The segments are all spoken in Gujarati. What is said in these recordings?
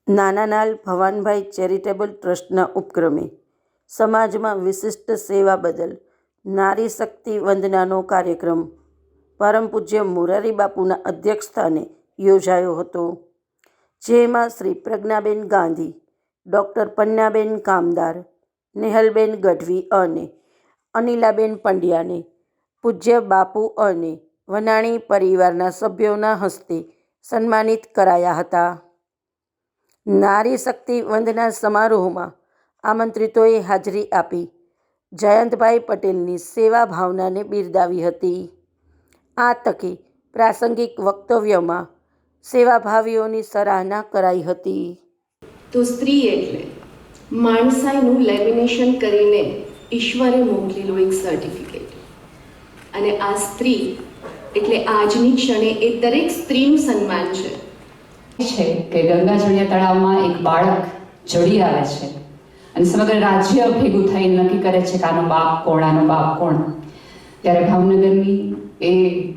નાનાલાલ ભવાનભાઈ ચેરિટેબલ ટ્રસ્ટના ઉપક્રમે સમાજમાં વિશિષ્ટ સેવા બદલ નારી શક્તિ વંદનાનો કાર્યક્રમ પરમ પૂજ્ય મોરારી બાપુના અધ્યક્ષસ્થાને યોજાયો હતો, જેમાં શ્રી પ્રજ્ઞાબેન ગાંધી, ડૉક્ટર પન્નાબેન કામદાર, નેહલબેન ગઢવી અને અનિલાબેન પંડ્યાને પૂજ્ય બાપુ અને વનાણી પરિવારના સભ્યોના હસ્તે સન્માનિત કરાયા હતા. નારી શક્તિ વંદના સમારોહમાં આમંત્રિતોએ હાજરી આપી જયંતભાઈ પટેલની સેવા ભાવનાને બિરદાવી હતી. આ તકે પ્રાસંગિક વક્તવ્યમાં સેવાભાવીઓની સરાહના કરાઈ હતી. તો સ્ત્રી એટલે માણસાઈનું લેમિનેશન કરીને ઈશ્વરે મોકલેલું એક સર્ટિફિકેટ, અને આ સ્ત્રી એટલે આજની ક્ષણે એ દરેક સ્ત્રીનું સન્માન છે કે ગંગાજળિયા તળાવમાં એક બાળક ચડી આવે છે અને સમગ્ર રાજ્ય ભેગું થઈને નક્કી કરે છે કે આનો બાપ કોણ, આનો બાપ કોણ. ત્યારે ભાવનગરની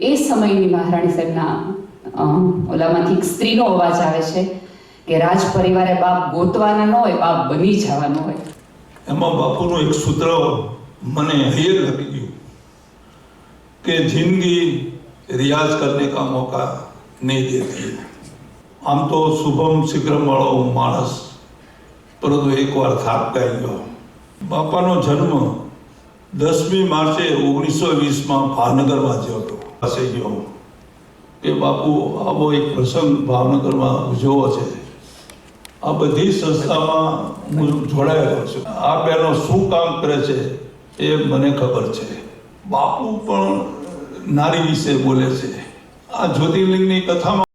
એ સમયની મહારાણી સાહેબના ઓલામાંથી એક સ્ત્રીનો અવાજ આવે છે કે રાજ પરિવારે બાપ ગોતવાના ન હોય, બાપ બની જવાનો હોય. એમાં બાપુનું એક સૂત્ર મને હૈયે લગી ગયું કે જિંદગી रियाज करने का मौका नहीं देती है. आम तो शुभम शीघ्रम वालों मानस, परंतु एक बार थाक गयो. बापाનો જન્મ 10મી માર્ચે 1920 ભાવનગરમાં થયો હતો. પાસે ગયો કે બાપુ આવો એક પ્રસંગ ભાવનગરમાં ઉજવો છે. આ બધી સંસ્થામાં હું જોડાયેલો છું. આ બહેનો શું કામ કરે છે એ મને ખબર છે. બાપુ પણ નારી વિશે બોલે છે. આ જ્યોતિર્લિંગની કથામાં